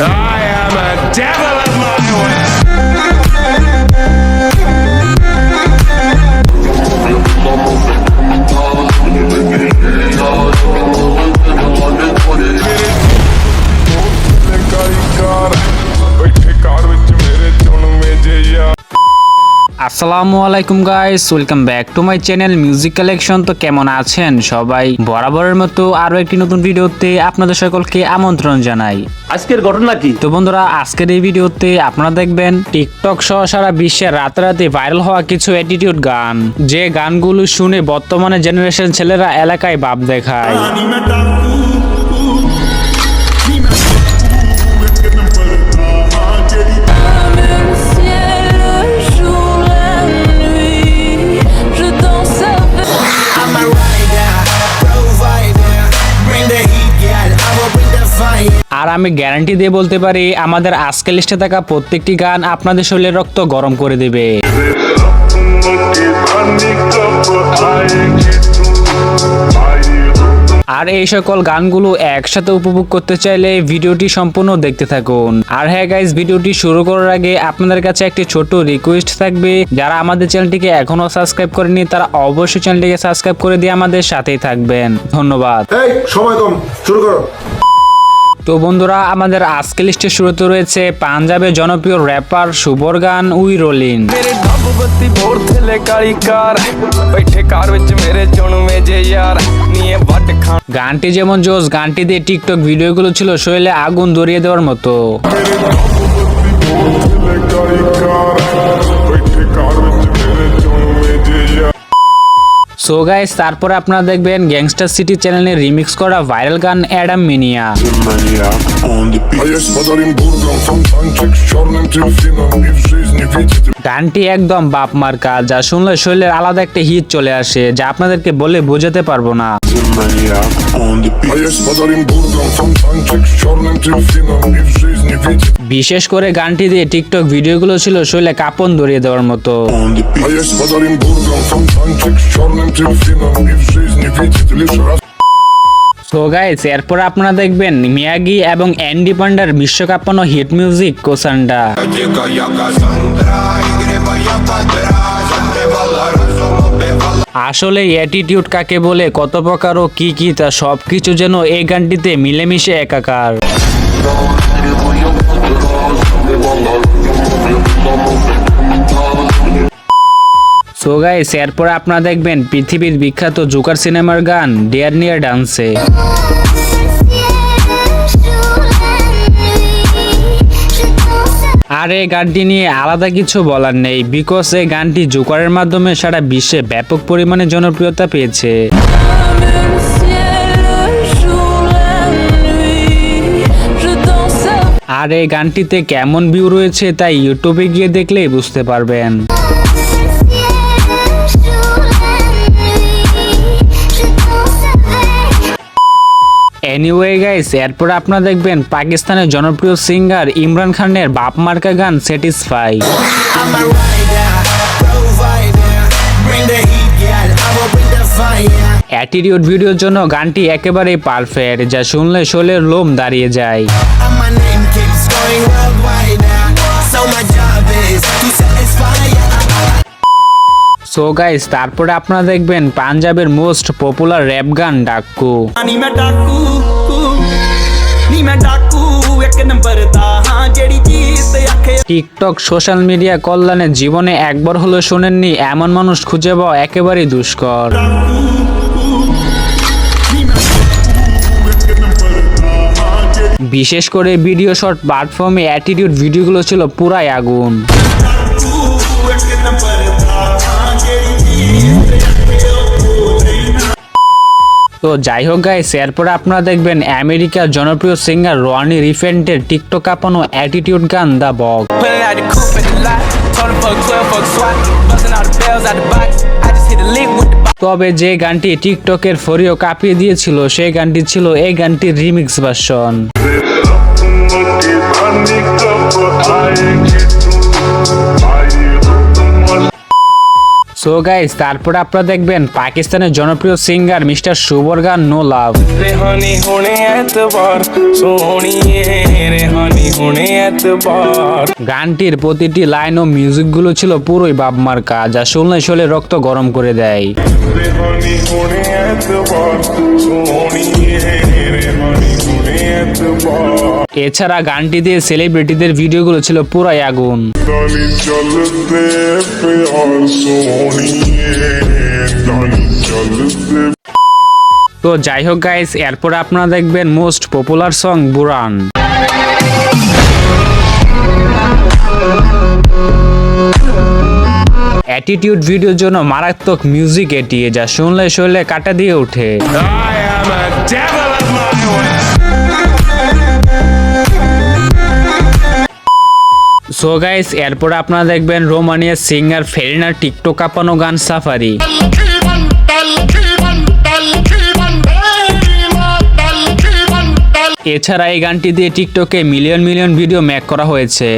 I am a devil of my way. আসসালামু আলাইকুম guys, welcome back to my channel music collection. তো কেমন আছেন সবাই? বরাবরের মতো আরো একটি নতুন ভিডিওতে আপনাদের সকলকে আমন্ত্রণ জানাই। আজকের ঘটনা কি? তো বন্ধুরা, আজকের এই ভিডিওতে আপনারা দেখবেন টিকটক সহ সারা বিশ্বে রাতারাতি ভাইরাল হওয়া কিছু অ্যাটিটিউড গান, যে গানগুলো শুনে বর্তমানে জেনারেশন ছেলেরা এলাকায় ভাব দেখায়। আর আমি গ্যারান্টি দিয়ে বলতে পারি, আমাদের আজকের লিস্টে থাকা প্রত্যেকটি গান আপনাদের শরীরের রক্ত গরম করে দেবে। আর এই সকল গানগুলো একসাথে উপভোগ করতে চাইলে ভিডিওটি সম্পূর্ণ দেখতে থাকুন। আর হ্যাঁ গাইস, ভিডিওটি শুরু করার আগে আপনাদের কাছে একটি ছোট রিকোয়েস্ট থাকবে, যারা আমাদের চ্যানেলটিকে এখনো সাবস্ক্রাইব করেনি তারা অবশ্যই চ্যানেলটিকে সাবস্ক্রাইব করে দিয়ে আমাদের সাথেই থাকবেন। ধন্যবাদ। এই সময় কম, শুরু করো। তো বন্ধুরা, আমাদের আজকের লিস্টে শুরুতে রয়েছে পাঞ্জাবের জনপ্রিয় র্যাপার শুভর গান উই রোলিন। গানটি যেমন জোস, গানটি দিয়ে টিকটক ভিডিওগুলো ছিল শরীরে আগুন ধরিয়ে দেওয়ার মতো। সো গাইস, তারপরে আপনারা দেখবেন গ্যাংস্টার সিটি চ্যানেলে রিমিক্স করা ভাইরাল গান অ্যাডাম মিনিয়া। গানটি একদম বাপ মার্কা, যা শুনলে শরীরের আলাদা একটা হিট চলে আসে, যা আপনাদেরকে বলে বোঝাতে পারবো না। বিশেষ করে গানটি দিয়ে টিকটক ভিডিওগুলো ছিল শরীরে কাঁপন ধরিয়ে দেওয়ার মতো। সো গাইস, এরপর আপনারা দেখবেন মিয়াগি এবং অ্যান্ডি পান্ডার বিশ্বকাপানো হিট মিউজিক কোসান্ডা। আসলে অ্যাটিটিউড কাকে বলে, কত প্রকার ও কি কি তা সবকিছু যেন এই গানটিতে মিলেমিশে একাকার। সো গাইস, এরপরে আপনারা দেখবেন পৃথিবীর বিখ্যাত জোকার সিনেমার গান ডেয়ার নিয়ার ডান্সে। আর এই গানটি নিয়ে আলাদা কিছু বলার নেই, বিকজ এই গানটি জোকারের মাধ্যমে সারা বিশ্বে ব্যাপক পরিমাণে জনপ্রিয়তা পেয়েছে। আর এই গানটিতে কেমন ভিউ রয়েছে তাই ইউটিউবে গিয়ে দেখলেই বুঝতে পারবেন। এনিওয়ে গাইস, এরপর আপনারা দেখবেন পাকিস্তানের জনপ্রিয় সিঙ্গার ইমরান খানের বাপ মার্কা গান স্যাটিসফাই। অ্যাটিটিউড ভিডিওর জন্য গানটি একেবারেই পারফেক্ট, যা শুনলে শোলের লোম দাঁড়িয়ে যায়। সো গাইস, তারপরে আপনারা দেখবেন পাঞ্জাবের মোস্ট পপুলার র্যাপ গান ডাক্কু। টিকটক সোশ্যাল মিডিয়া কল্যাণে জীবনে একবার হলো শোনেননি এমন মানুষ খুঁজে পাওয়া একেবারেই দুষ্কর। বিশেষ করে ভিডিও শর্ট প্ল্যাটফর্মে অ্যাটিটিউড ভিডিওগুলো ছিল পুরাই আগুন। তো যাই হোক গাইস, এরপরে আপনারা দেখবেন আমেরিকার জনপ্রিয় সিঙ্গার রনি রিফেন্টের টিকটক কাঁপানো অ্যাটিটিউড গান দ্য বগ। তবে যে গানটি টিকটকের ফরিও কাঁপিয়ে দিয়েছিল সেই গানটি ছিল এই গানটির রিমিক্স ভার্সন। সো গাইস, তারপরে আপনারা দেখবেন পাকিস্তানের জনপ্রিয় সিঙ্গার মিস্টার শুভরগান নো লাভ। रेहानी होने एतबार सोहणिए रेहानी होने एतबार গানটির প্রতিটি লাইন ও মিউজিক গুলো ছিল পুরোই বাপমার্কা, যা শুনলে শরীরে রক্ত গরম করে দেয়। रेहानी होने एतबार सोहणिए रेहानी होने एतबार এছাড়া গানটি দিয়ে সেলিব্রিটিদের ভিডিওগুলো ছিল পুরাই আগুন। दानी चलते प्यार सोहणिए दानी चलते তো যাই হোক গাইস, এরপর আপনারা দেখবেন মোস্ট পপুলার সং বুরান। অ্যাটিটিউড ভিডিওর জন্য মারাত্মক মিউজিক এটি, যা শুনলে শরীরে কাটা দিয়ে ওঠে। I am a devil of my way. So guys, এরপর আপনারা দেখবেন রোমানিয়ার সিঙ্গার ফেরিনার টিকটক কাঁপানো গান সাফারি। এছাড়া এই গানটি দিয়ে টিকটকে মিলিয়ন মিলিয়ন ভিডিও মেক করা হয়েছে।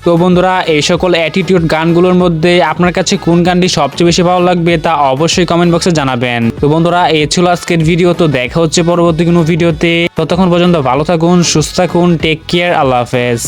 তো বন্ধুরা, এই সকল অ্যাটিটিউড গানগুলোর মধ্যে আপনার কাছে কোন গানটি সবচেয়ে বেশি ভালো লাগবে তা অবশ্যই কমেন্ট বক্সে জানাবেন। তো বন্ধুরা, এই ছিল আজকের ভিডিও। তো দেখা হচ্ছে পরবর্তী কোনো ভিডিওতে। ততক্ষণ পর্যন্ত ভালো থাকুন, সুস্থ থাকুন, টেক কেয়ার, আল্লাহ হাফেজ।